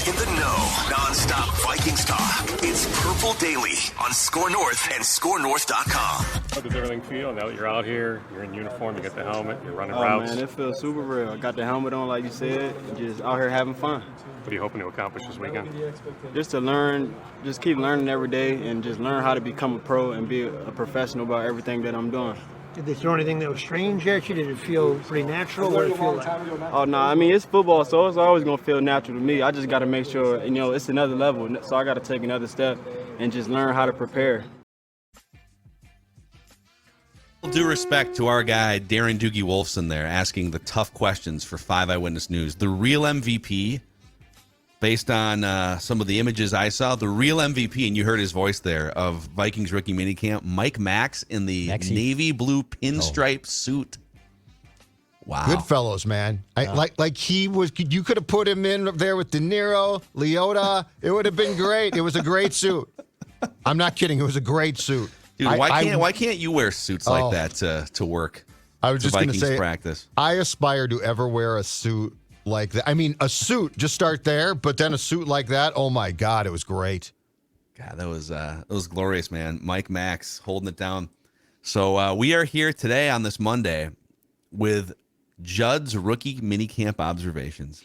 In the know, non-stop Vikings talk. It's Purple Daily on Score North and ScoreNorth.com. How does everything feel now that you're out here, you're in uniform, you got the helmet, you're running routes? Man, it feels super real. I got the helmet on, like you said, and just out here having fun. What are you hoping to accomplish this weekend? Just to learn, just keep learning every day and just learn how to become a pro and be a professional about everything that I'm doing. Did they throw anything that was strange at you? Did it feel pretty natural? What did it feel like? Oh, no, I mean, it's football, so it's always going to feel natural to me. I just got to make sure, it's another level, so I got to take another step and just learn how to prepare. Due respect to our guy, Darren Doogie Wolfson there, asking the tough questions for 5 Eyewitness News. The real MVP, based on some of the images I saw, the real MVP, and you heard his voice there, of Vikings rookie minicamp, Mike Max in the navy blue pinstripe suit. Wow. Goodfellas, man. Like he was, you could have put him in there with De Niro, Liotta. It would have been great. It was a great suit. I'm not kidding. It was a great suit. Dude, why can't you wear suits like that to work? I was just going to say, practice. I aspire to ever wear a suit like that. I mean, a suit, just start there, but then a suit like that, oh my God, it was great. God, that was glorious, man. Mike Max holding it down. So we are here today on this Monday with Judd's rookie minicamp observations.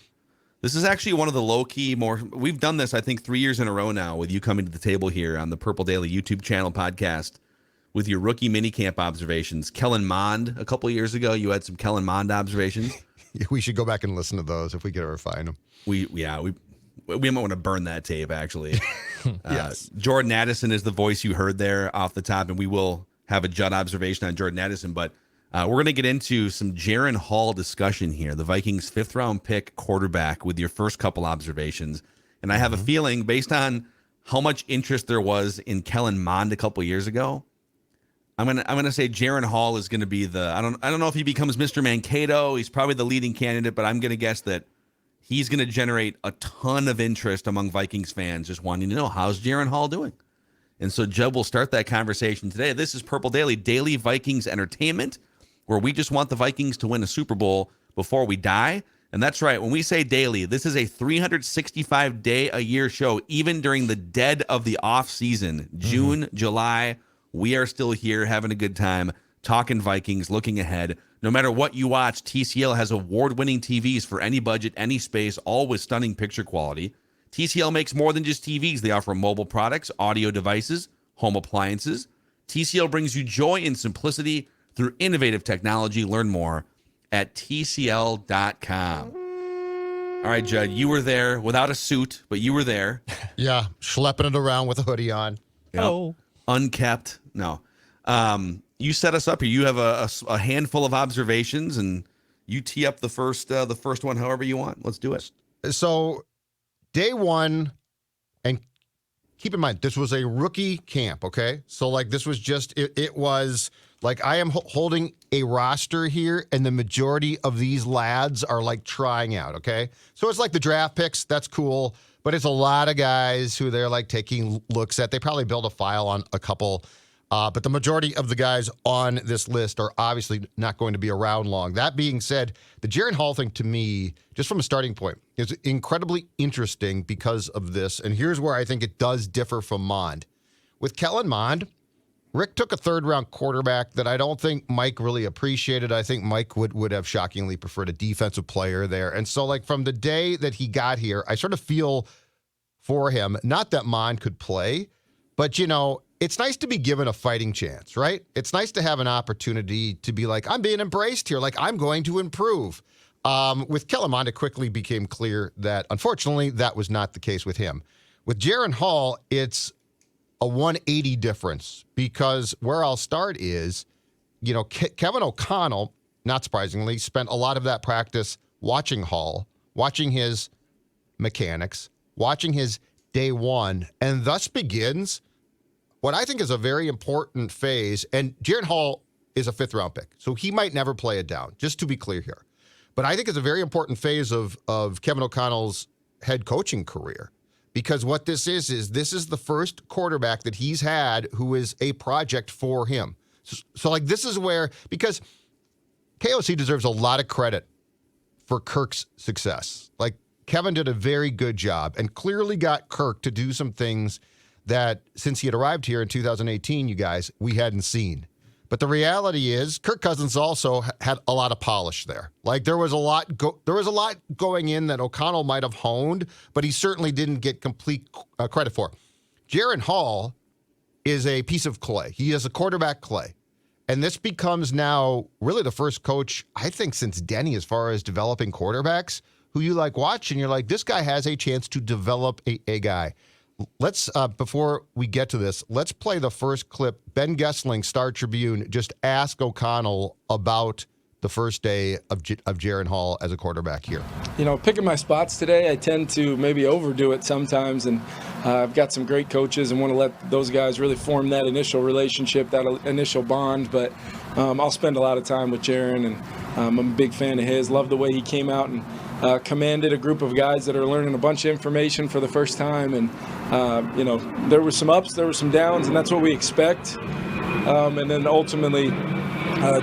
This is actually one of the low-key we've done this, I think, 3 years in a row now with you coming to the table here on the Purple Daily YouTube channel podcast with your rookie minicamp observations. Kellen Mond, a couple of years ago, you had some Kellen Mond observations. We should go back and listen to those if we could ever find them. We might want to burn that tape, actually. Yes. Jordan Addison is the voice you heard there off the top, and we will have a Judd observation on Jordan Addison, but we're going to get into some Jaren Hall discussion here, the Vikings' 5th-round pick quarterback, with your first couple observations. And I have a feeling, based on how much interest there was in Kellen Mond a couple years ago, I'm gonna say Jaren Hall is going to be I don't know if he becomes Mr. Mankato. He's probably the leading candidate, but I'm going to guess that he's going to generate a ton of interest among Vikings fans just wanting to know, how's Jaren Hall doing? And so Judd will start that conversation today. This is Purple Daily, daily Vikings entertainment, where we just want the Vikings to win a Super Bowl before we die. And that's right. When we say daily, this is a 365-day-a-year show, even during the dead of the off season, June, July. We are still here having a good time, talking Vikings, looking ahead. No matter what you watch, TCL has award-winning TVs for any budget, any space, all with stunning picture quality. TCL makes more than just TVs. They offer mobile products, audio devices, home appliances. TCL brings you joy and simplicity through innovative technology. Learn more at TCL.com. All right, Judd, you were there without a suit, but you were there. Yeah, schlepping it around with a hoodie on. Yep. Oh. Unkept. No. You set us up here. You have a handful of observations, and you tee up the first one however you want. Let's do it. So, day one, and keep in mind, this was a rookie camp, okay? So, this was just, it was, I am holding a roster here, and the majority of these lads are, trying out, okay? So, it's like the draft picks. That's cool. But it's a lot of guys who they're taking looks at. They probably build a file on a couple. But the majority of the guys on this list are obviously not going to be around long. That being said, the Jaren Hall thing to me, just from a starting point, is incredibly interesting because of this. And here's where I think it does differ from Mond. With Kellen Mond, Rick took a 3rd-round quarterback that I don't think Mike really appreciated. I think Mike would have shockingly preferred a defensive player there. And so, from the day that he got here, I sort of feel for him, not that Mond could play, but, it's nice to be given a fighting chance, right? It's nice to have an opportunity to be I'm being embraced here, I'm going to improve. With Kellen Mond, it quickly became clear that, unfortunately, that was not the case with him. With Jaren Hall, it's a 180 difference, because where I'll start is, Kevin O'Connell, not surprisingly, spent a lot of that practice watching Hall, watching his mechanics, watching his day one, and thus begins what I think is a very important phase. And Jaren Hall is a 5th-round pick, so he might never play it down, just to be clear here. But I think it's a very important phase of Kevin O'Connell's head coaching career. Because what this is this is the first quarterback that he's had who is a project for him. So this is where, because KOC deserves a lot of credit for Kirk's success. Kevin did a very good job and clearly got Kirk to do some things that since he had arrived here in 2018, you guys, we hadn't seen. But the reality is Kirk Cousins also had a lot of polish there. Like there was a lot going in that O'Connell might have honed, but he certainly didn't get complete credit for. Jaren Hall is a piece of clay. He is a quarterback clay. And this becomes now really the first coach, I think, since Denny as far as developing quarterbacks who you like watch and you're like, this guy has a chance to develop a guy. Let's, before we get to this, let's play the first clip. Ben Gessling, Star Tribune, just asked O'Connell about the first day of Jaren Hall as a quarterback here. You know, picking my spots today, I tend to maybe overdo it sometimes, and I've got some great coaches and want to let those guys really form that initial relationship, that initial bond, but I'll spend a lot of time with Jaren, and I'm a big fan of his. Love the way he came out and commanded a group of guys that are learning a bunch of information for the first time, and you know, there were some ups, there were some downs, and that's what we expect. And then ultimately,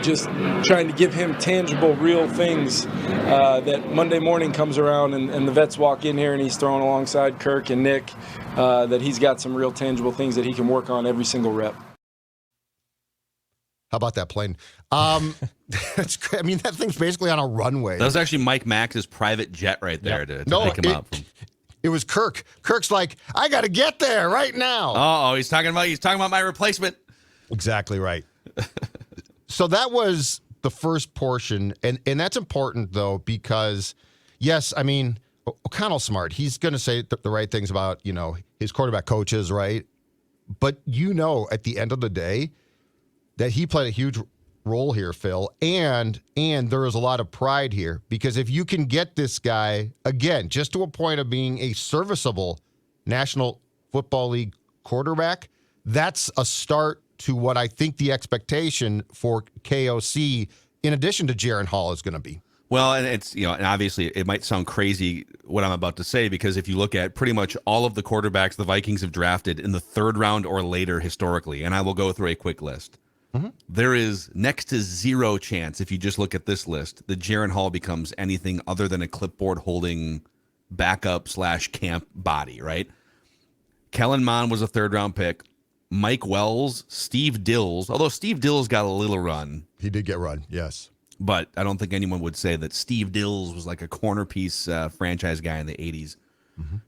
just trying to give him tangible, real things that Monday morning comes around and the vets walk in here and he's throwing alongside Kirk and Nick, that he's got some real tangible things that he can work on every single rep. How about that plane? That's great. I mean, that thing's basically on a runway. That was actually Mike Max's private jet right there to pick him up. It was Kirk. Kirk's like, I got to get there right now. Oh, he's talking about my replacement. Exactly right. So that was the first portion, and that's important though because, yes, I mean O'Connell's smart. He's going to say the right things about his quarterback coaches, right? But at the end of the day, that he played a huge role here, Phil, and there is a lot of pride here because if you can get this guy again just to a point of being a serviceable National Football League quarterback, that's a start to what I think the expectation for KOC, in addition to Jaren Hall, is going to be. Well, and it's, and obviously it might sound crazy what I'm about to say because if you look at pretty much all of the quarterbacks the Vikings have drafted in the third round or later historically, and I will go through a quick list. Mm-hmm. There is next to zero chance, if you just look at this list, that Jaren Hall becomes anything other than a clipboard holding backup / camp body, right? Kellen Mond was a third round pick. Mike Wells, Steve Dills, although Steve Dills got a little run. He did get run, yes. But I don't think anyone would say that Steve Dills was like a corner piece franchise guy in the 80s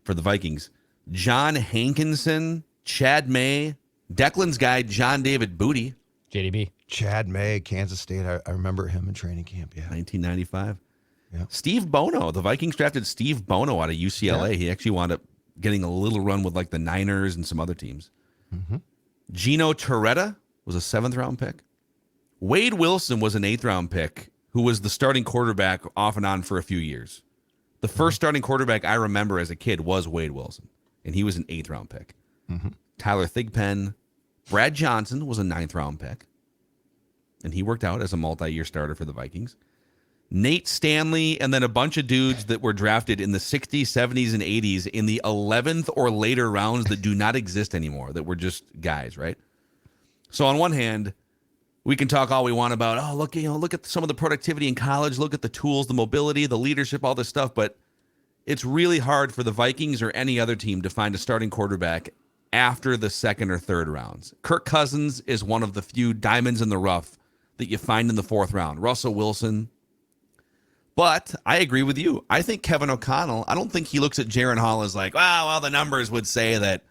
for the Vikings. John Hankinson, Chad May, Declan's guy, John David Booty. JDB. Chad May, Kansas State. I remember him in training camp, yeah. 1995. Yeah. Steve Bono. The Vikings drafted Steve Bono out of UCLA. Yeah. He actually wound up getting a little run with like the Niners and some other teams. Mm-hmm. Gino Torretta was a 7th round pick. Wade Wilson was an 8th round pick who was the starting quarterback off and on for a few years. The first starting quarterback I remember as a kid was Wade Wilson, and he was an 8th round pick. Mm-hmm. Tyler Thigpen. Brad Johnson was a 9th round pick, and he worked out as a multi-year starter for the Vikings. Nate Stanley, and then a bunch of dudes that were drafted in the 60s, 70s, and 80s in the 11th or later rounds that do not exist anymore, that were just guys, right? So on one hand, we can talk all we want about, look at some of the productivity in college, look at the tools, the mobility, the leadership, all this stuff, but it's really hard for the Vikings or any other team to find a starting quarterback after the 2nd or 3rd rounds. Kirk Cousins is one of the few diamonds in the rough that you find in the 4th round. Russell Wilson. But I agree with you. I think Kevin O'Connell, I don't think he looks at Jaren Hall as like, well, the numbers would say that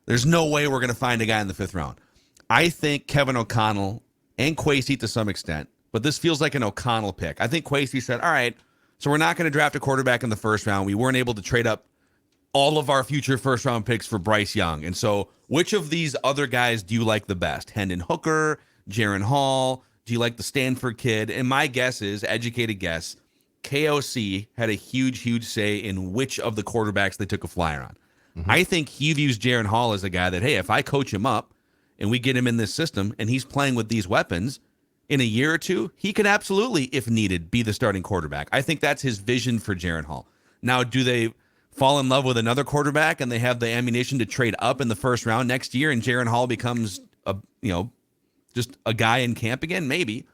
there's no way we're going to find a guy in the 5th round. I think Kevin O'Connell and Kwesi to some extent, but this feels like an O'Connell pick. I think Kwesi said, all right, so we're not going to draft a quarterback in the 1st round. We weren't able to trade up all of our future 1st round picks for Bryce Young. And so which of these other guys do you like the best? Hendon Hooker, Jaren Hall? Do you like the Stanford kid? And my guess is, educated guess, KOC had a huge say in which of the quarterbacks they took a flyer on. Mm-hmm. I think he views Jaren Hall as a guy that, hey, if I coach him up and we get him in this system and he's playing with these weapons, in a year or two, he could absolutely, if needed, be the starting quarterback. I think that's his vision for Jaren Hall. Now, do they fall in love with another quarterback and they have the ammunition to trade up in the 1st round next year and Jaren Hall becomes just a guy in camp again? Maybe.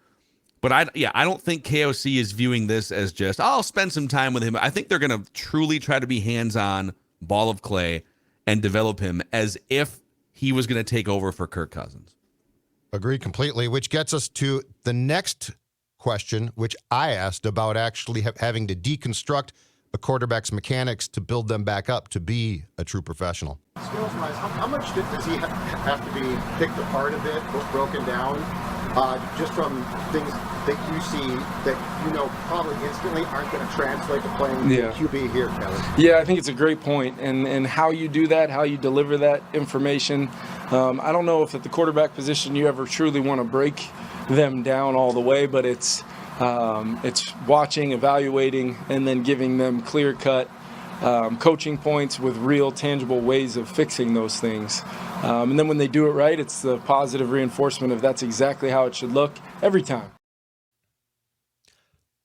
But I don't think KOC is viewing this as just, I'll spend some time with him. I think they're going to truly try to be hands-on, ball of clay, and develop him as if he was going to take over for Kirk Cousins. Agree completely, which gets us to the next question, which I asked about actually having to deconstruct a quarterback's mechanics to build them back up to be a true professional. Skills-wise, how much does he have to be picked apart a bit, broken down, just from things that you see that you know probably instantly aren't going to translate to playing QB here, Kelly? Yeah, I think it's a great point, and how you do that, how you deliver that information. I don't know if at the quarterback position you ever truly want to break them down all the way, but it's watching, evaluating, and then giving them clear-cut coaching points with real, tangible ways of fixing those things. And then when they do it right, it's the positive reinforcement of that's exactly how it should look every time.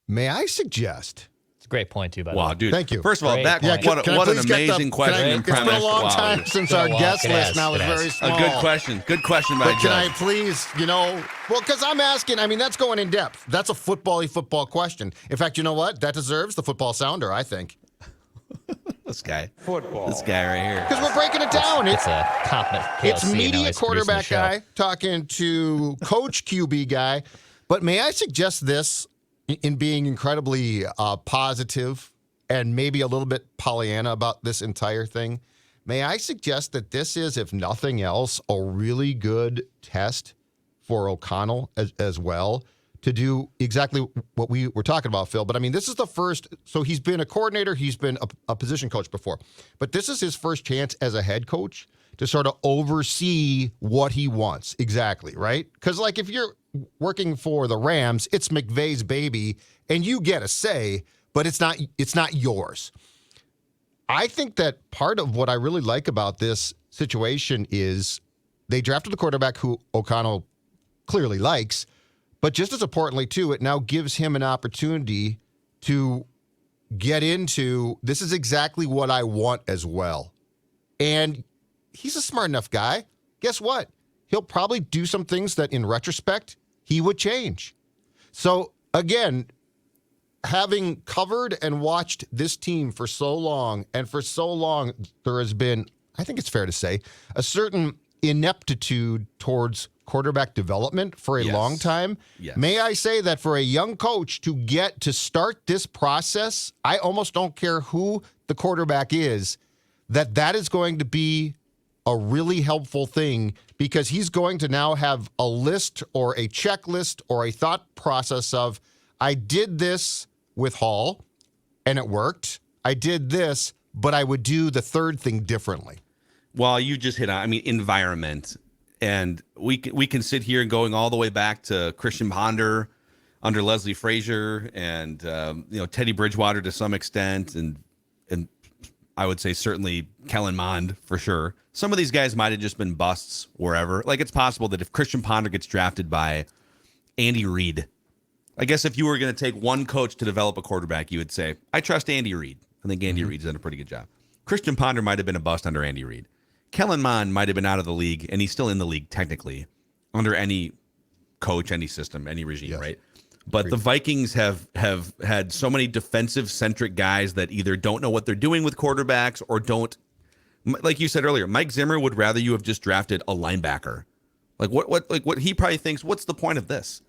May I suggest? It's a great point, too, by the Wow, way. dude. Thank you. First of all, what an amazing question and It's been premise. a long time Wow. since our guest list now is very small. A good question. Good question by But can I Jeff. please, because I'm asking, that's going in depth. That's a football question. In fact, you know what? That deserves the football sounder, I think. This guy. Football. This guy right here. Because we're breaking it down. It's a compliment. It's media quarterback guy talking to coach QB guy. But may I suggest this in being incredibly positive and maybe a little bit Pollyanna about this entire thing? May I suggest that this is, if nothing else, a really good test for O'Connell as well to do exactly what we were talking about, Phil. But, this is the first. So he's been a coordinator. He's been a position coach before. But this is his first chance as a head coach to sort of oversee what he wants. Exactly, right? Because, if you're working for the Rams, it's McVay's baby, and you get a say, but it's not yours. I think that part of what I really like about this situation is they drafted the quarterback who O'Connell clearly likes, but just as importantly, too, it now gives him an opportunity to get into, this is exactly what I want as well. And he's a smart enough guy. Guess what? He'll probably do some things that, in retrospect, he would change. So, again, having covered and watched this team for so long, and for so long, there has been, I think it's fair to say, a certain ineptitude towards quarterback development for a long time. Yes. May I say that for a young coach to get to start this process, I almost don't care who the quarterback is, that is going to be a really helpful thing, because he's going to now have a list or a checklist or a thought process of, I did this with Hall and it worked. I did this, but I would do the third thing differently. Well, you just hit on, environment. And we can sit here and going all the way back to Christian Ponder under Leslie Frazier and Teddy Bridgewater to some extent, and I would say certainly Kellen Mond for sure. Some of these guys might have just been busts wherever. It's possible that if Christian Ponder gets drafted by Andy Reid, I guess if you were going to take one coach to develop a quarterback, you would say, I trust Andy Reid. I think Andy Reid's done a pretty good job. Christian Ponder might have been a bust under Andy Reid. Kellen Mond might have been out of the league, and he's still in the league technically, under any coach, any system, any regime, right? But the Vikings have had so many defensive-centric guys that either don't know what they're doing with quarterbacks or don't, like you said earlier, Mike Zimmer would rather you have just drafted a linebacker. What he probably thinks, what's the point of this?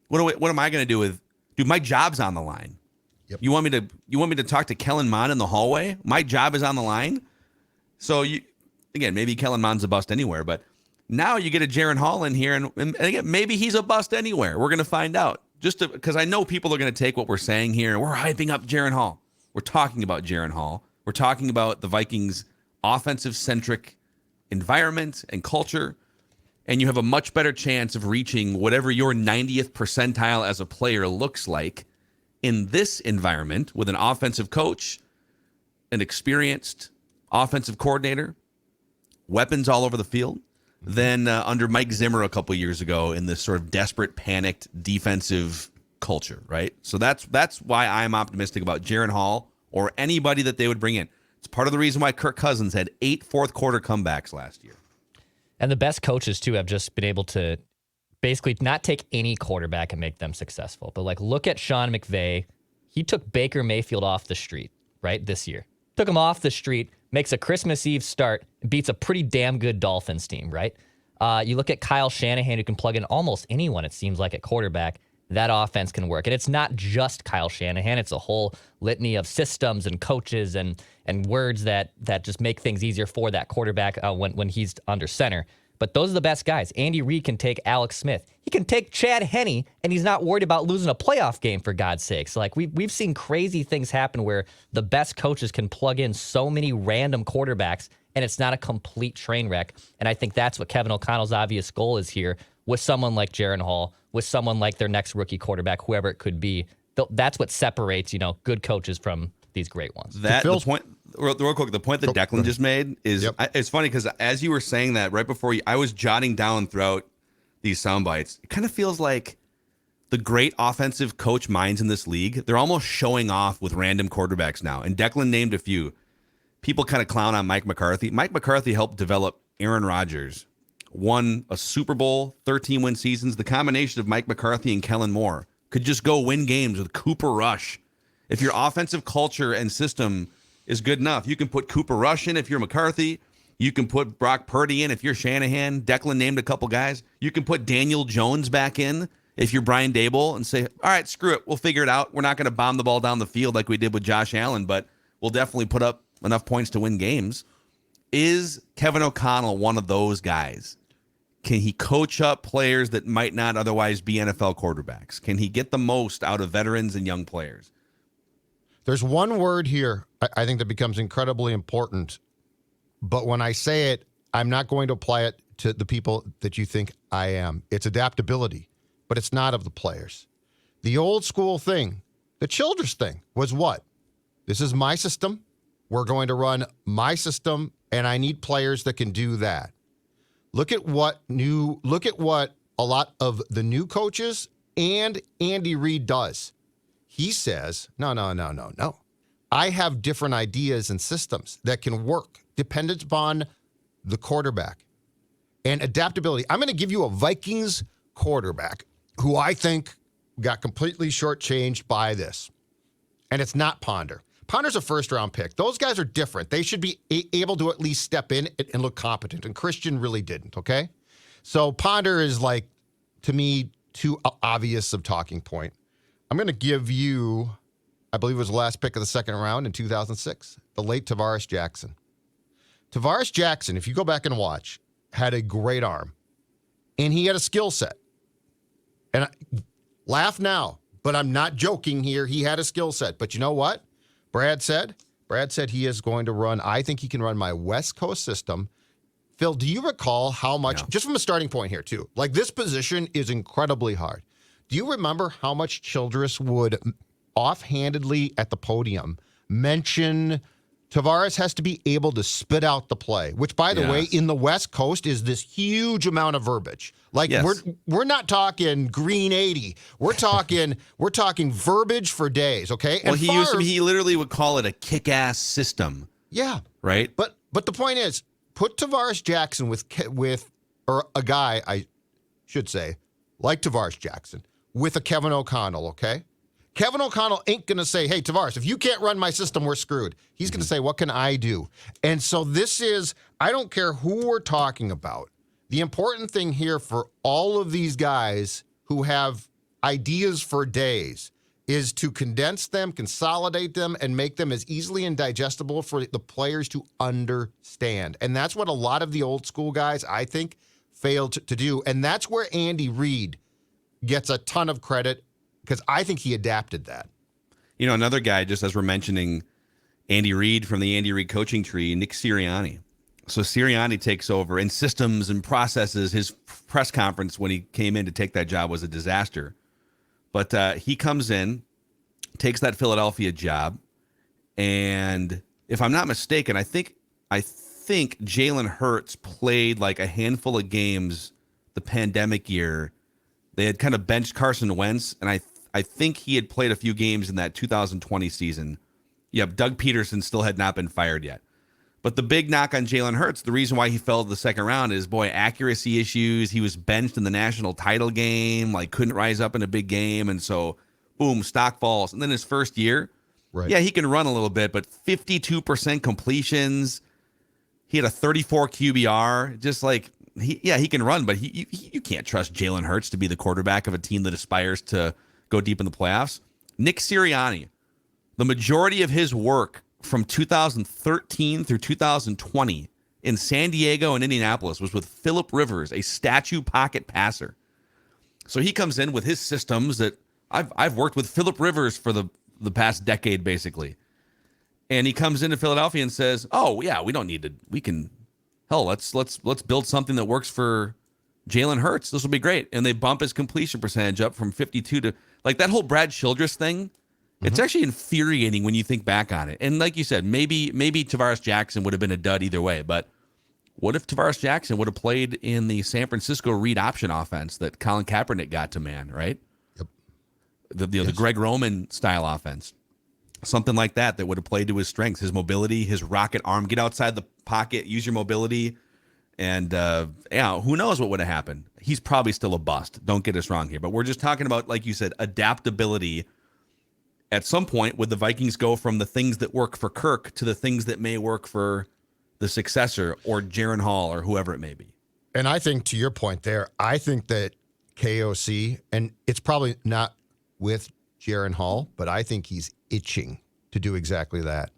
What am I going to do with, dude, my job's on the line. Yep. You want me to talk to Kellen Mond in the hallway? My job is on the line. So again, maybe Kellen Mond's a bust anywhere, but now you get a Jaren Hall in here, and again, maybe he's a bust anywhere. We're going to find out. Just because I know people are going to take what we're saying here, and we're hyping up Jaren Hall. We're talking about Jaren Hall. We're talking about the Vikings' offensive-centric environment and culture, and you have a much better chance of reaching whatever your 90th percentile as a player looks like in this environment with an offensive coach, an experienced offensive coordinator, weapons all over the field, than under Mike Zimmer a couple years ago in this sort of desperate, panicked defensive culture, right? So that's why I'm optimistic about Jaren Hall or anybody that they would bring in. It's part of the reason why Kirk Cousins had 8 fourth-quarter comebacks last year. And the best coaches, too, have just been able to basically not take any quarterback and make them successful. But like, look at Sean McVay. He took Baker Mayfield off the street, right, this year. Took him off the street, makes a Christmas Eve start, beats a pretty damn good Dolphins team, right? You look at Kyle Shanahan, who can plug in almost anyone, it seems like, at quarterback. That offense can work. And it's not just Kyle Shanahan. It's a whole litany of systems and coaches and words that just make things easier for that quarterback when he's under center. But those are the best guys. Andy Reid can take Alex Smith. He can take Chad Henne, and he's not worried about losing a playoff game, for God's sakes. Like, we've seen crazy things happen where the best coaches can plug in so many random quarterbacks, and it's not a complete train wreck. And I think that's what Kevin O'Connell's obvious goal is here with someone like Jaren Hall, with someone like their next rookie quarterback, whoever it could be. That's what separates, good coaches from these great ones. The point, real quick, the point that Declan just made is, it's funny because as you were saying that right before I was jotting down throughout these sound bites, it kind of feels like the great offensive coach minds in this league, they're almost showing off with random quarterbacks now. And Declan named a few. People kind of clown on Mike McCarthy. Mike McCarthy helped develop Aaron Rodgers, won a Super Bowl, 13-win seasons. The combination of Mike McCarthy and Kellen Moore could just go win games with Cooper Rush. If your offensive culture and system is good enough, you can put Cooper Rush in if you're McCarthy. You can put Brock Purdy in if you're Shanahan. Declan named a couple guys. You can put Daniel Jones back in if you're Brian Daboll and say, all right, screw it. We'll figure it out. We're not going to bomb the ball down the field like we did with Josh Allen, but we'll definitely put up enough points to win games. Is Kevin O'Connell one of those guys? Can he coach up players that might not otherwise be NFL quarterbacks? Can he get the most out of veterans and young players? There's one word here I think that becomes incredibly important, but when I say it, I'm not going to apply it to the people that you think I am. It's adaptability, but it's not of the players. The old school thing, the Childress thing, was what? This is my system. We're going to run my system, and I need players that can do that. Look at what a lot of the new coaches and Andy Reid does. He says, no. I have different ideas and systems that can work dependent upon the quarterback and adaptability. I'm going to give you a Vikings quarterback who I think got completely shortchanged by this. And it's not Ponder. Ponder's a first-round pick. Those guys are different. They should be able to at least step in and look competent. And Christian really didn't, okay? So Ponder is, like, to me, too obvious of talking point. I'm going to give you, I believe it was the last pick of the second round in 2006, the late Tavares Jackson. Tavares Jackson, if you go back and watch, had a great arm. And he had a skill set. And laugh now, but I'm not joking here. He had a skill set. But you know what? Brad said he is going to run, I think he can run my West Coast system. Phil, do you recall how much, just from a starting point here too, like this position is incredibly hard. Do you remember how much Childress would offhandedly at the podium mention Tavares has to be able to spit out the play, which, by the way, in the West Coast is this huge amount of verbiage. Like we're not talking green 80. We're talking verbiage for days, okay? Well, he literally would call it a kick-ass system. Yeah. Right? But the point is, put Tavares Jackson with or a guy, I should say, like Tavares Jackson, with a Kevin O'Connell, okay? Kevin O'Connell ain't going to say, hey, Tavares, if you can't run my system, we're screwed. He's going to say, what can I do? And so this is, I don't care who we're talking about. The important thing here for all of these guys who have ideas for days is to condense them, consolidate them, and make them as easily and digestible for the players to understand. And that's what a lot of the old school guys, I think, failed to do. And that's where Andy Reid gets a ton of credit, because I think he adapted that. You know, another guy, just as we're mentioning Andy Reid from the Andy Reid coaching tree, Nick Sirianni. So Sirianni takes over in systems and processes. His press conference when he came in to take that job was a disaster. But he comes in, takes that Philadelphia job, and if I'm not mistaken, I think Jalen Hurts played like a handful of games the pandemic year. They had kind of benched Carson Wentz, and I think he had played a few games in that 2020 season. Yep, Doug Peterson still had not been fired yet. But the big knock on Jalen Hurts, the reason why he fell to the second round is, boy, accuracy issues. He was benched in the national title game, like couldn't rise up in a big game. And so, boom, stock falls. And then his first year, yeah, he can run a little bit, but 52% completions. He had a 34 QBR. Just like, he can run, but you can't trust Jalen Hurts to be the quarterback of a team that aspires to go deep in the playoffs. Nick Sirianni, the majority of his work from 2013 through 2020 in San Diego and Indianapolis was with Phillip Rivers, a statue pocket passer. So he comes in with his systems that I've worked with Phillip Rivers for the past decade, basically. And he comes into Philadelphia and says, oh, yeah, we don't need to. We can, hell, let's build something that works for Jalen Hurts. This will be great. And they bump his completion percentage up from 52 to, like, that whole Brad Childress thing. It's actually infuriating when you think back on it. And like you said, maybe Tavares Jackson would have been a dud either way. But what if Tavares Jackson would have played in the San Francisco read option offense that Colin Kaepernick got to man, right? Yep. The Greg Roman style offense. Something like that would have played to his strengths, his mobility, his rocket arm, get outside the pocket, use your mobility. And who knows what would have happened. He's probably still a bust. Don't get us wrong here. But we're just talking about, like you said, adaptability. At some point, would the Vikings go from the things that work for Kirk to the things that may work for the successor or Jaren Hall or whoever it may be? And I think, to your point there, I think that KOC, and it's probably not with Jaren Hall, but I think he's itching to do exactly that.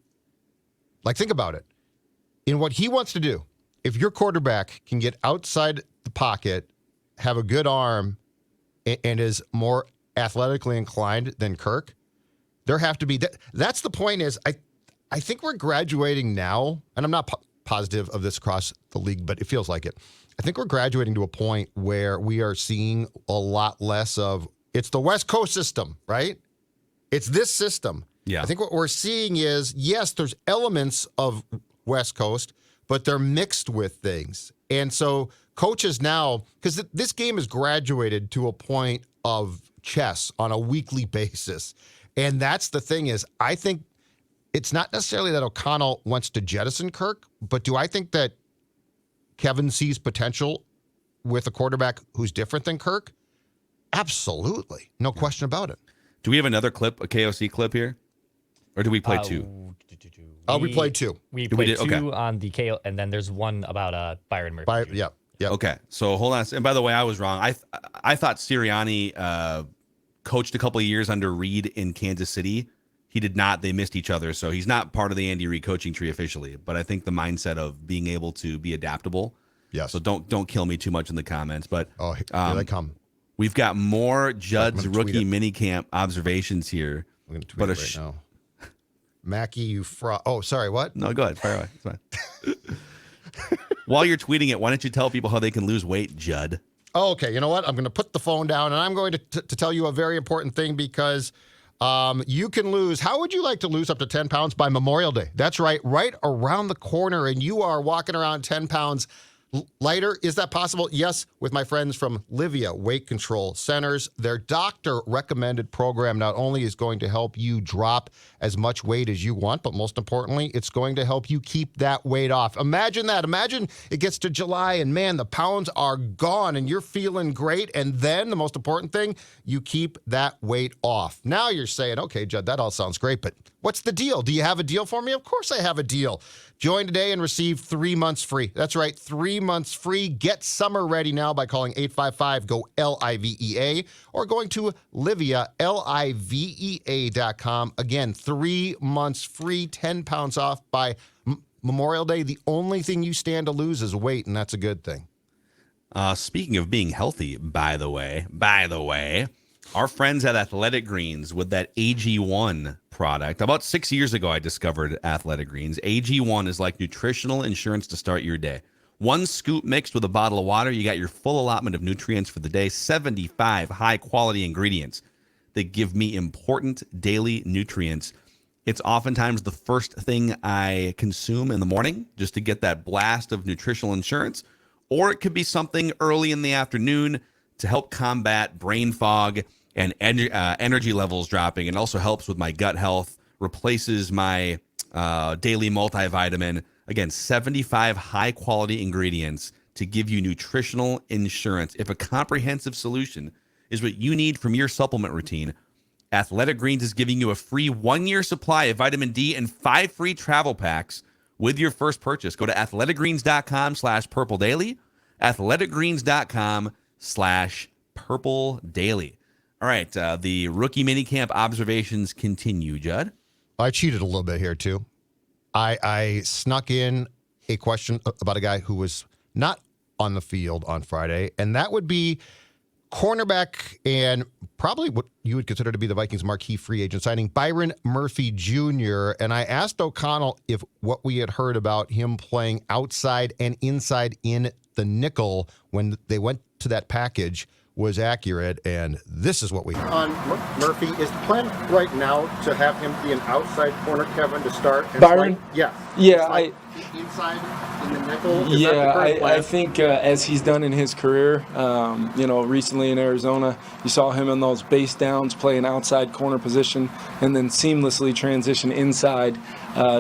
Like, think about it. In what he wants to do, if your quarterback can get outside the pocket, have a good arm, and is more athletically inclined than Kirk, there have to be that's the point. Is I think we're graduating now, and I'm not positive of this across the league, but it feels like it. I think we're graduating to a point where we are seeing a lot less of, it's the West Coast system, right? It's this system. Yeah. I think what we're seeing is, yes, there's elements of West Coast, but they're mixed with things. And so coaches now, because this game has graduated to a point of chess on a weekly basis. And that's the thing is, I think it's not necessarily that O'Connell wants to jettison Kirk, but do I think that Kevin sees potential with a quarterback who's different than Kirk? Absolutely. No question about it. Do we have another clip, a KOC clip here? Or do we play two? We played two. We played two okay. on the KO, and then there's one about Byron Murphy. Yeah. Okay. So hold on. And by the way, I was wrong. I thought Sirianni coached a couple of years under Reed in Kansas City. He did not. They missed each other. So he's not part of the Andy Reid coaching tree officially. But I think the mindset of being able to be adaptable. Yes. So don't kill me too much in the comments. But here they come. We've got more Judd's rookie minicamp observations here. I'm going to tweet it right now. Mackie, you fraud. Oh, sorry, what? No, go ahead. Fire away. It's fine. While you're tweeting it, why don't you tell people how they can lose weight, Judd? Oh, okay. You know what? I'm going to put the phone down, and I'm going to tell you a very important thing because you can lose. How would you like to lose up to 10 pounds by Memorial Day? That's right around the corner, and you are walking around 10 pounds lighter. Is that possible? Yes, with my friends from Livia Weight Control Centers. Their doctor-recommended program not only is going to help you drop as much weight as you want, but most importantly, it's going to help you keep that weight off. Imagine that. Imagine it gets to July and, man, the pounds are gone and you're feeling great. And then the most important thing, you keep that weight off. Now you're saying, okay, Judd, that all sounds great, but what's the deal? Do you have a deal for me? Of course I have a deal. Join today and receive 3 months free. That's right, 3 months free. Get summer ready now by calling 855-GO-LIVEA or going to Livia, LIVEA.com. Again, 3 months free, 10 pounds off by Memorial Day. The only thing you stand to lose is weight, and that's a good thing. Speaking of being healthy, by the way, our friends at Athletic Greens with that AG1 product. About 6 years ago, I discovered Athletic Greens. AG1 is like nutritional insurance to start your day. 1 scoop mixed with a bottle of water, you got your full allotment of nutrients for the day. 75 high-quality ingredients that give me important daily nutrients. It's oftentimes the first thing I consume in the morning just to get that blast of nutritional insurance. Or it could be something early in the afternoon to help combat brain fog and energy levels dropping. It also helps with my gut health, replaces my daily multivitamin. Again, 75 high-quality ingredients to give you nutritional insurance. If a comprehensive solution is what you need from your supplement routine, Athletic Greens is giving you a free 1-year supply of vitamin D and 5 free travel packs with your first purchase. Go to athleticgreens.com/purpledaily, athleticgreens.com/purpledaily. All right, the rookie minicamp observations continue, Judd. I cheated a little bit here, too. I snuck in a question about a guy who was not on the field on Friday, and that would be cornerback and probably what you would consider to be the Vikings' marquee free agent signing, Byron Murphy Jr. And I asked O'Connell if what we had heard about him playing outside and inside in the nickel when they went to that package was accurate, and this is what we heard. On Murphy, is the plan right now to have him be an outside corner, Kevin, to start? Byron? Yes. Yeah, inside in the nickel? I think as he's done in his career, recently in Arizona, you saw him in those base downs play an outside corner position and then seamlessly transition inside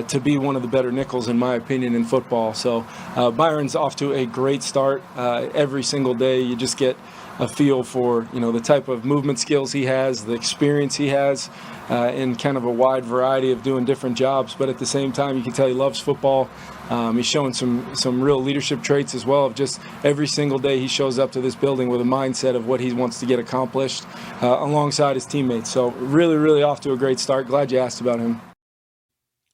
to be one of the better nickels, in my opinion, in football. So Byron's off to a great start. Every single day you just get a feel for, the type of movement skills he has, the experience he has in kind of a wide variety of doing different jobs. But at the same time, you can tell he loves football. He's showing some real leadership traits as well. Of just every single day he shows up to this building with a mindset of what he wants to get accomplished alongside his teammates. So really, really off to a great start. Glad you asked about him.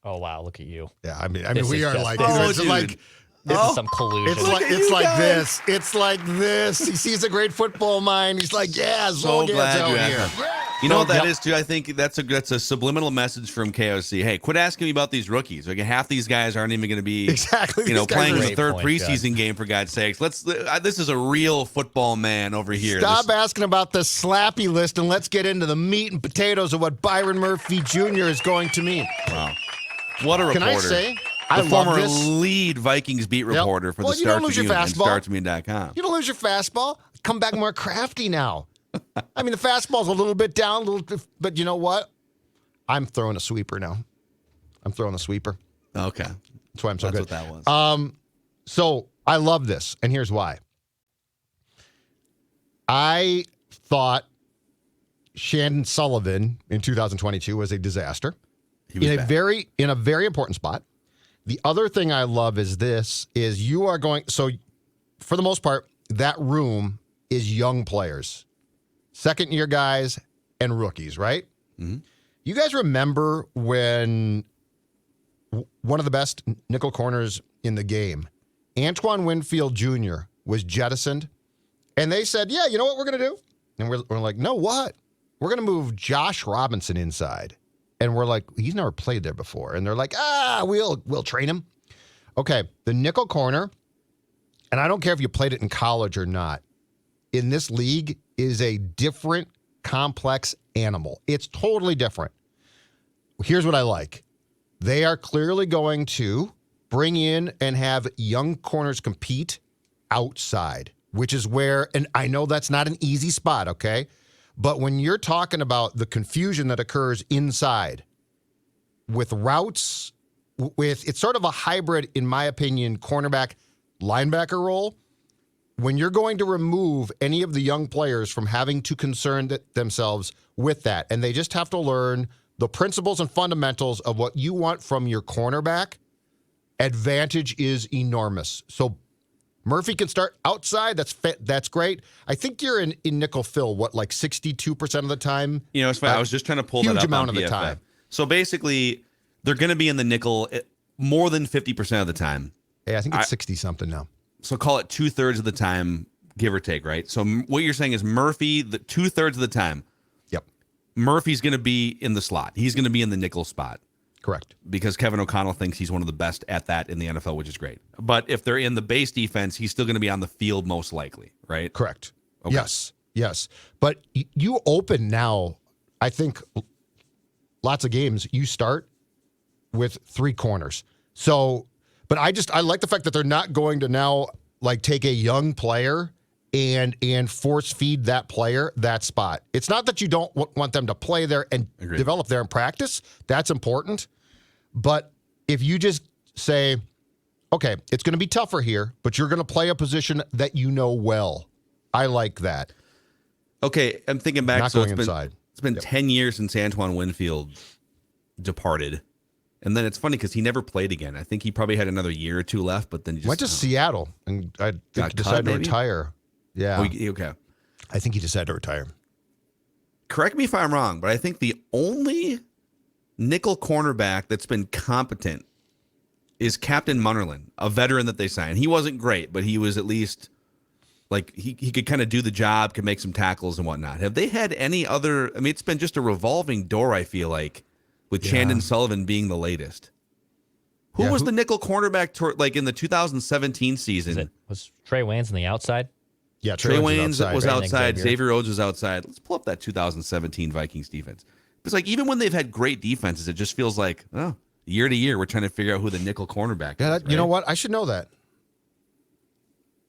Oh, wow. Look at you. Yeah, I mean, This we is are just- like, this it's This is some collusion. It's like this. It's like this. He sees a great football mind. He's like, yeah, So glad you here. asked. You know what that is too? I think that's a subliminal message from KOC. Hey, quit asking me about these rookies. Like half these guys aren't even going to be exactly playing in the Great third point, preseason game, for God's sakes. This is a real football man over here. Stop asking about the slappy list and let's get into the meat and potatoes of what Byron Murphy Jr. is going to mean. Wow. What a reporter. Can I say? The former lead Vikings beat reporter for the Star Tribune and StarTribune.com. You don't lose your fastball. Come back more crafty now. I mean, the fastball's a little bit down, but you know what? I'm throwing a sweeper now. I'm throwing a sweeper. Okay. That's why I'm so good. That's what that was. So I love this, and here's why. I thought Shannon Sullivan in 2022 was a disaster in a very important spot. The other thing I love is you are going, so for the most part, that room is young players, second-year guys and rookies, right? Mm-hmm. You guys remember when one of the best nickel corners in the game, Antoine Winfield Jr., was jettisoned, and they said, yeah, you know what we're going to do? And we're like, no, what? We're going to move Josh Robinson inside. And we're like, he's never played there before. And they're like, we'll train him. Okay, the nickel corner, and I don't care if you played it in college or not, in this league is a different, complex animal. It's totally different. Here's what I like. They are clearly going to bring in and have young corners compete outside, which is where, and I know that's not an easy spot, okay? But when you're talking about the confusion that occurs inside with routes, it's sort of a hybrid, in my opinion, cornerback linebacker role. When you're going to remove any of the young players from having to concern themselves with that, and they just have to learn the principles and fundamentals of what you want from your cornerback, advantage is enormous. So Murphy can start outside. That's great. I think you're in nickel fill, like 62% of the time? It's funny. I was just trying to pull that up huge amount on of PFF. the time. So basically, they're going to be in the nickel more than 50% of the time. Yeah, I think it's 60-something now. So call it 2/3 of the time, give or take, right? So what you're saying is Murphy, the 2/3 of the time. Yep. Murphy's going to be in the slot. He's going to be in the nickel spot. Correct. Because Kevin O'Connell thinks he's one of the best at that in the NFL, which is great. But if they're in the base defense, he's still going to be on the field most likely, right? Correct. Okay. Yes. But you open now, I think lots of games, you start with 3 corners. So, but I like the fact that they're not going to now take a young player and force feed that player that spot. It's not that you don't want them to play there and develop there in practice. That's important. But if you just say, okay, it's going to be tougher here, but you're going to play a position that you know well. I like that. Okay, I'm thinking back. Not So going inside. It's been 10 years since Antoine Winfield departed. And then it's funny because he never played again. I think he probably had another year or two left, but then he just went to Seattle and I think he decided to retire. Yeah. Okay. I think he decided to retire. Correct me if I'm wrong, but I think the only nickel cornerback that's been competent is Captain Munnerlyn, a veteran that they signed. He wasn't great, but he was at least like he could kind of do the job, could make some tackles and whatnot. Have they had any other? I mean, it's been just a revolving door, I feel like, with Chandon Sullivan being the latest. Who was the nickel cornerback like in the 2017 season? Was Trey Waynes on the outside? Yeah, Trey Waynes was outside. Xavier. Xavier Rhodes was outside. Let's pull up that 2017 Vikings defense. It's like even when they've had great defenses, it just feels like, oh, year to year, we're trying to figure out who the nickel cornerback is. Right? You know what? I should know that.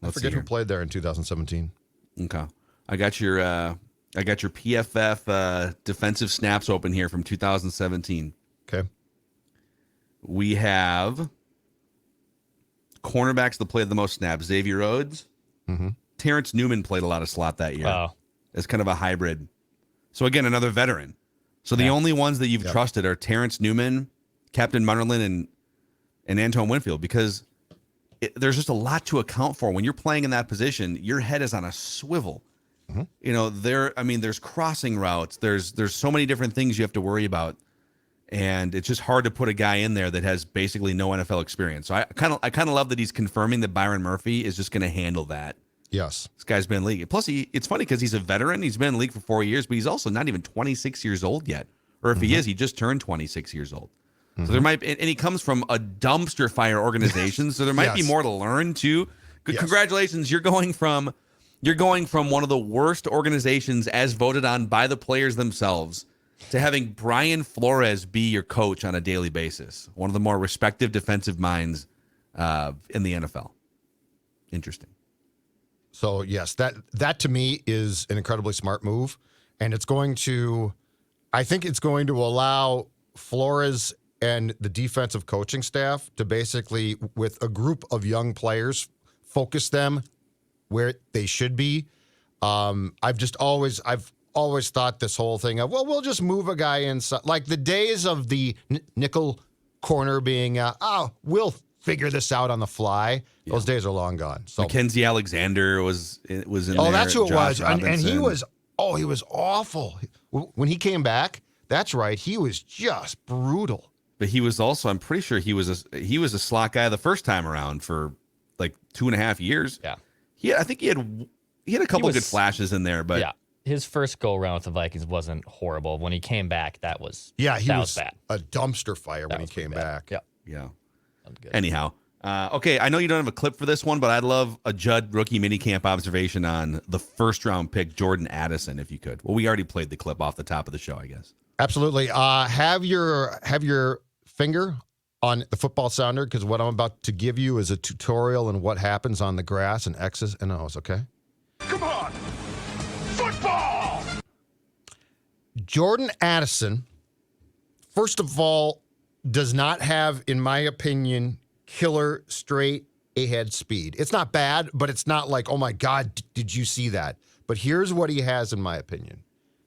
I Let's forget see who here. played there in 2017. Okay, I got your PFF defensive snaps open here from 2017. Okay. We have cornerbacks that played the most snaps. Xavier Rhodes. Mm-hmm. Terrence Newman played a lot of slot that year. Oh. As kind of a hybrid. So again, another veteran. So the only ones that you've trusted are Terrence Newman, Captain Munnerlyn, and Antoine Winfield, because there's just a lot to account for. When you're playing in that position, your head is on a swivel. Mm-hmm. You know, there's crossing routes. There's so many different things you have to worry about. And it's just hard to put a guy in there that has basically no NFL experience. So I kind of love that he's confirming that Byron Murphy is just going to handle that. Yes. This guy's been in the league. Plus, it's funny because he's a veteran. He's been in the league for 4 years, but he's also not even 26 years old yet. Or if he is, he just turned 26 years old. So there might be, and he comes from a dumpster fire organization, so there might be more to learn too. Congratulations, you're going from one of the worst organizations as voted on by the players themselves to having Brian Flores be your coach on a daily basis. One of the more respected defensive minds in the NFL. Interesting. So yes, that to me is an incredibly smart move, and I think it's going to allow Flores and the defensive coaching staff to basically, with a group of young players, focus them where they should be. I've always thought this whole thing of, well, we'll just move a guy inside. Like the days of the nickel corner being, we'll figure this out on the fly. Yeah. Those days are long gone. So Mackenzie Alexander was in there. Oh, that's who it Josh was. And he Robinson. he was awful. When he came back, that's right, he was just brutal. But he was also, I'm pretty sure he was a slot guy the first time around for like 2.5 years. Yeah. I think he had a couple good flashes in there, but his first go around with the Vikings wasn't horrible. When he came back, that was he was was bad. A dumpster fire when he came back. Yeah. Anyhow, okay, I know you don't have a clip for this one, but I'd love a Judd rookie minicamp observation on the first round pick Jordan Addison, if you could. Well, we already played the clip off the top of the show, I guess. Absolutely. Have your finger on the football sounder, because what I'm about to give you is a tutorial in what happens on the grass and X's and O's, okay? Come on! Football! Jordan Addison, first of all, does not have, in my opinion, killer straight ahead speed. It's not bad, but it's not like, oh my God, did you see that? But here's what he has, in my opinion.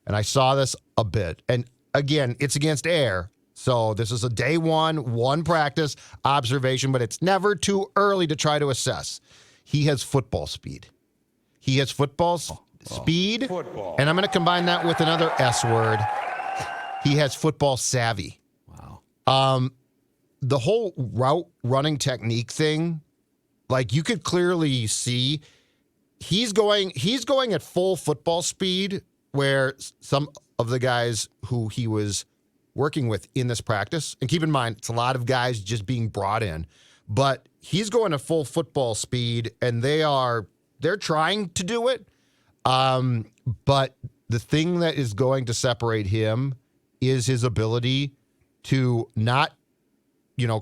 And I saw this a bit. And again, it's against air. So this is a day one practice observation, but it's never too early to try to assess. He has football speed. He has football speed. And I'm going to combine that with another S word. He has football savvy. Wow. The whole route running technique thing, like you could clearly see he's going at full football speed, where some of the guys who he was working with in this practice, and keep in mind, it's a lot of guys just being brought in, but he's going at full football speed, and they're trying to do it. But the thing that is going to separate him is his ability to not,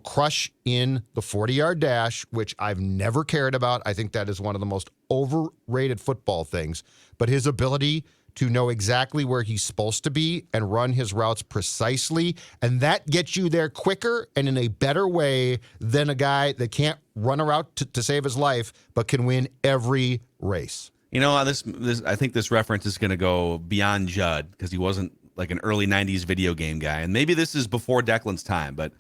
crush in the 40-yard dash, which I've never cared about. I think that is one of the most overrated football things. But his ability to know exactly where he's supposed to be and run his routes precisely. And that gets you there quicker and in a better way than a guy that can't run a route to save his life, but can win every race. You know, this I think this reference is going to go beyond Judd because he wasn't like an early 90s video game guy. And maybe this is before Declan's time, but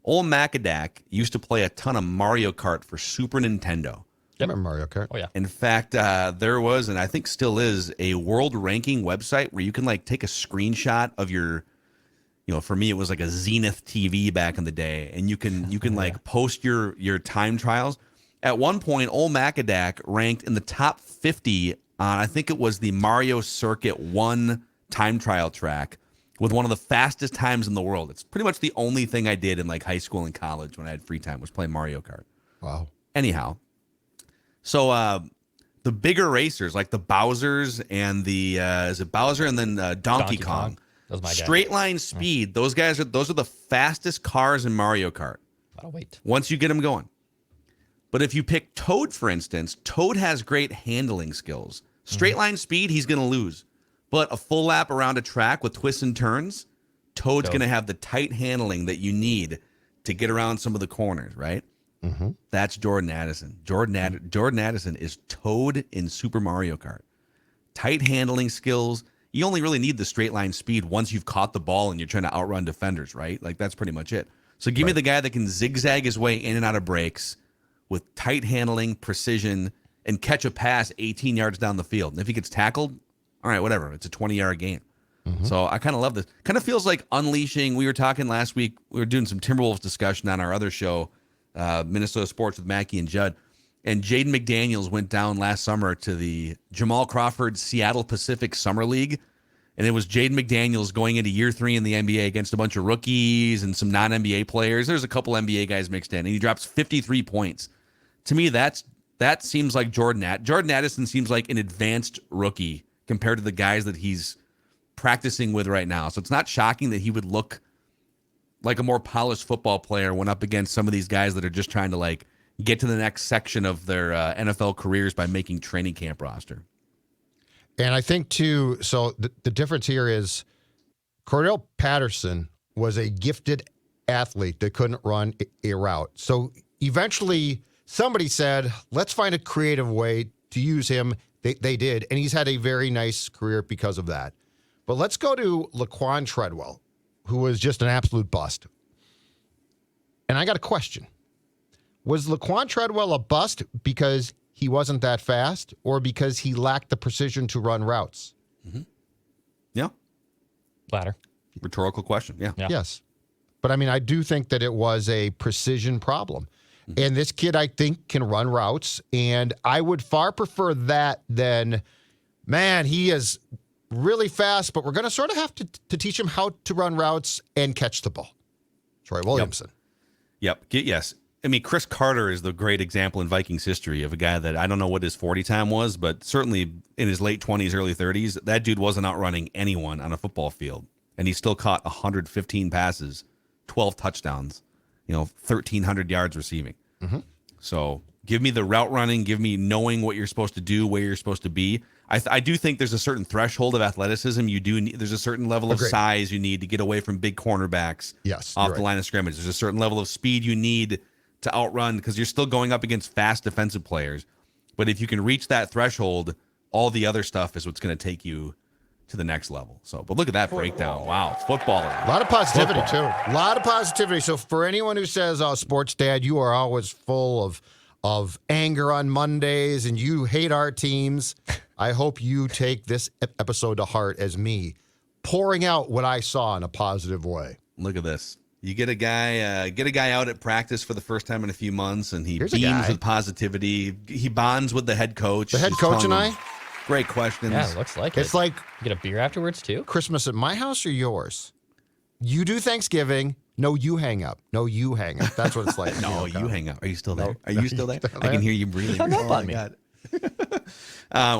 old Macadac used to play a ton of Mario Kart for Super Nintendo. I remember Mario Kart. Oh, yeah. In fact, there was, and I think still is, a world ranking website where you can like take a screenshot of your, for me it was like a Zenith TV back in the day, and you can like post your time trials. At one point, old Macadac ranked in the top 50 on, I think it was the Mario Circuit 1 time trial track with one of the fastest times in the world. It's pretty much the only thing I did in like high school and college when I had free time was play Mario Kart. Wow. Anyhow. So the bigger racers like the Bowsers and the is it Bowser and then Donkey Kong. That was my guy. Straight line speed. Those are the fastest cars in Mario Kart. I'll wait. Once you get them going. But if you pick Toad, for instance, Toad has great handling skills. Straight line speed, he's going to lose. But a full lap around a track with twists and turns, Toad's going to have the tight handling that you need to get around some of the corners, right? Mm-hmm. That's Jordan Addison. Jordan Addison is Toad in Super Mario Kart. Tight handling skills. You only really need the straight line speed once you've caught the ball and you're trying to outrun defenders, right? Like that's pretty much it. So give me the guy that can zigzag his way in and out of breaks with tight handling, precision, and catch a pass 18 yards down the field. And if he gets tackled, all right, whatever. It's a 20-yard game. Mm-hmm. So I kind of love this. Kind of feels like unleashing. We were talking last week. We were doing some Timberwolves discussion on our other show, Minnesota Sports with Mackie and Judd. And Jaden McDaniels went down last summer to the Jamal Crawford Seattle Pacific Summer League. And it was Jaden McDaniels going into year 3 in the NBA against a bunch of rookies and some non-NBA players. There's a couple NBA guys mixed in. And he drops 53 points. To me, that seems like Jordan Addison seems like an advanced rookie compared to the guys that he's practicing with right now. So it's not shocking that he would look like a more polished football player when up against some of these guys that are just trying to like get to the next section of their NFL careers by making training camp roster. And I think, too, so the difference here is Cordell Patterson was a gifted athlete that couldn't run a route. So eventually somebody said, let's find a creative way to use him. They did, and he's had a very nice career because of that. But let's go to Laquan Treadwell, who was just an absolute bust. And I got a question. Was Laquan Treadwell a bust because he wasn't that fast or because he lacked the precision to run routes? Mm-hmm. Yeah. Latter. Rhetorical question. Yeah. Yes. But, I mean, I do think that it was a precision problem. Mm-hmm. And this kid, I think, can run routes. And I would far prefer that than, man, he is really fast, but we're going to sort of have to teach him how to run routes and catch the ball. Troy Williamson. Yep. Yes. I mean, Chris Carter is the great example in Vikings history of a guy that I don't know what his 40 time was, but certainly in his late 20s, early 30s, that dude wasn't outrunning anyone on a football field. And he still caught 115 passes, 12 touchdowns, 1,300 yards receiving. Mm-hmm. So give me the route running, give me knowing what you're supposed to do, where you're supposed to be. I do think there's a certain threshold of athleticism. There's a certain level of size you need to get away from big cornerbacks off the line of scrimmage. There's a certain level of speed you need to outrun because you're still going up against fast defensive players. But if you can reach that threshold, all the other stuff is what's going to take you to the next level. So, but look at that breakdown. Wow. Football. A lot of positivity, too. A lot of positivity. So for anyone who says, oh, sports dad, you are always full of anger on Mondays and you hate our teams, I hope you take this episode to heart as me pouring out what I saw in a positive way. Look at this. You get a guy out at practice for the first time in a few months, and he beams with positivity. He bonds with the head coach. The head coach and I? Great questions. Yeah, it looks like it. It's like... You get a beer afterwards, too? Christmas at my house or yours? You do Thanksgiving. No, you hang up. No, you hang up. That's what it's like. No, you hang up. Are you still there? Are you still there? I can hear you breathing. Hung up on me.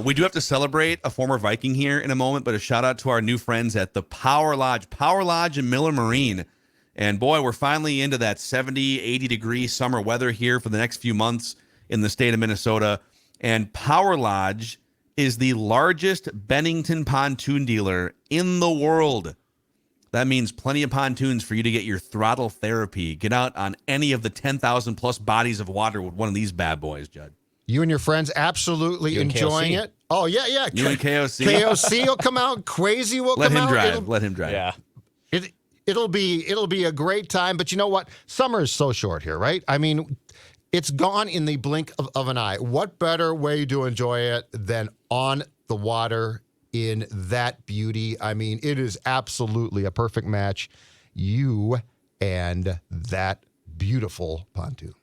We do have to celebrate a former Viking here in a moment, but a shout out to our new friends at the Power Lodge in Miller Marine. And boy, we're finally into that 70, 80 degree summer weather here for the next few months in the state of Minnesota. And Power Lodge is the largest Bennington pontoon dealer in the world. That means plenty of pontoons for you to get your throttle therapy. Get out on any of the 10,000 plus bodies of water with one of these bad boys, Judd. You and your friends absolutely enjoying it. Oh, yeah. You and KOC. KOC will come out. Crazy will come out. Let him drive. Yeah. It'll be a great time. But you know what? Summer is so short here, right? I mean, it's gone in the blink of an eye. What better way to enjoy it than on the water in that beauty? I mean, it is absolutely a perfect match. You and that beautiful pontoon.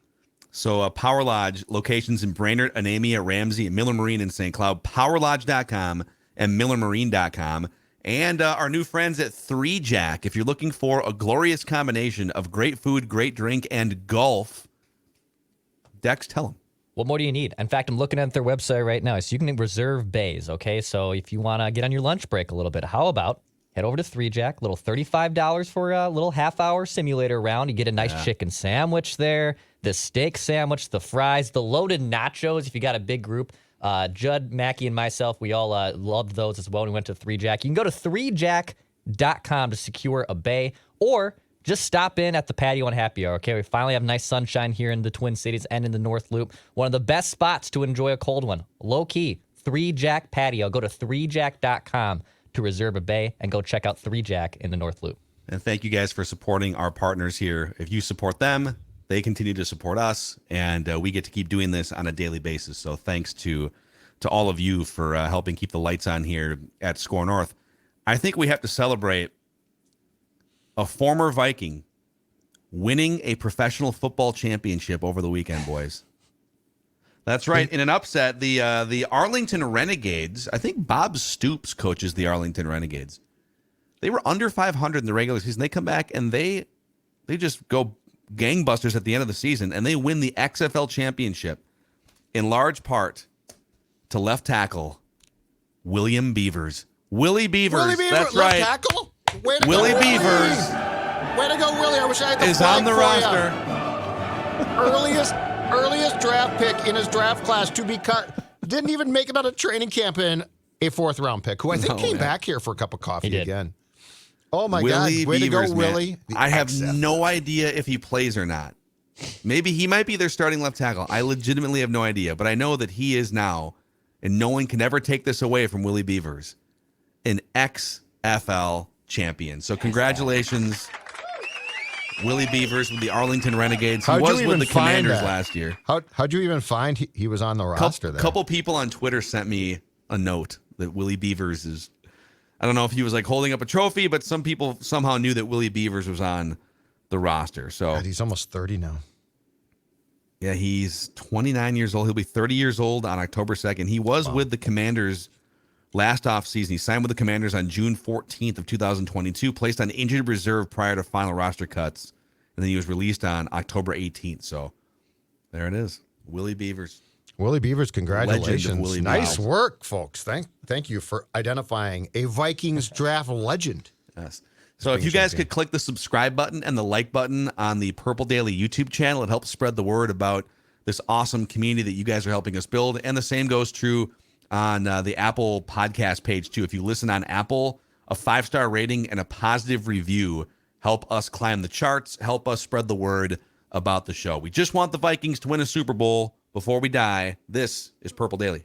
So Power Lodge, locations in Brainerd, Anamia, Ramsey, and Miller Marine in St. Cloud, powerlodge.com and millermarine.com. And our new friends at 3Jack. If you're looking for a glorious combination of great food, great drink, and golf, Dex, tell them. What more do you need? In fact, I'm looking at their website right now. So you can reserve bays, okay? So if you want to get on your lunch break a little bit, how about head over to 3Jack, little $35 for a little half-hour simulator round. You get a nice chicken sandwich there, the steak sandwich, the fries, the loaded nachos if you got a big group. Judd, Mackie, and myself, we all loved those as well when we went to 3Jack. You can go to 3jack.com to secure a bay, or just stop in at the patio and happy hour, okay? We finally have nice sunshine here in the Twin Cities and in the North Loop. One of the best spots to enjoy a cold one. Low-key, 3Jack patio. Go to 3jack.com to reserve a bay and go check out 3Jack in the North Loop. And thank you guys for supporting our partners here. If you support them, they continue to support us, and we get to keep doing this on a daily basis. So thanks to all of you for helping keep the lights on here at Score North. I think we have to celebrate a former Viking winning a professional football championship over the weekend, boys. That's right. In an upset, the Arlington Renegades, I think Bob Stoops coaches the Arlington Renegades. They were under 500 in the regular season. They come back and they just go gangbusters at the end of the season, and they win the XFL championship in large part to left tackle William Beavers. Willie Beavers. That's right. Left tackle? Willie Beavers. Way to go, Willie. I wish I had the is flag on the for roster. Earliest draft pick in his draft class to be cut. Didn't even make it out of training camp in a 4th round pick, who I think came back here for a cup of coffee again. Oh, my Willie God. Way Beavers, to go, Willie. I have no idea if he plays or not. Maybe he might be their starting left tackle. I legitimately have no idea, but I know that he is now, and no one can ever take this away from Willie Beavers, an XFL champion. So congratulations, Willie Beavers with the Arlington Renegades. He was with the Commanders last year. How'd you even find he was on the roster there? A couple people on Twitter sent me a note that Willie Beavers is, I don't know if he was like holding up a trophy, but some people somehow knew that Willie Beavers was on the roster. So God, he's almost 30 now. Yeah, he's 29 years old. He'll be 30 years old on October 2nd. He was with the Commanders last offseason. He signed with the Commanders on June 14th of 2022, placed on injured reserve prior to final roster cuts, and then he was released on October 18th. So there it is. Willie Beavers. Willie Beavers, congratulations. Willie nice Beavers. work, folks. Thank you for identifying a Vikings draft legend. Yes. So if you guys could click the subscribe button and the like button on the Purple Daily YouTube channel, it helps spread the word about this awesome community that you guys are helping us build. And the same goes true on the Apple podcast page, too. If you listen on Apple, a 5-star rating and a positive review help us climb the charts, help us spread the word about the show. We just want the Vikings to win a Super Bowl before we die. This is Purple Daily.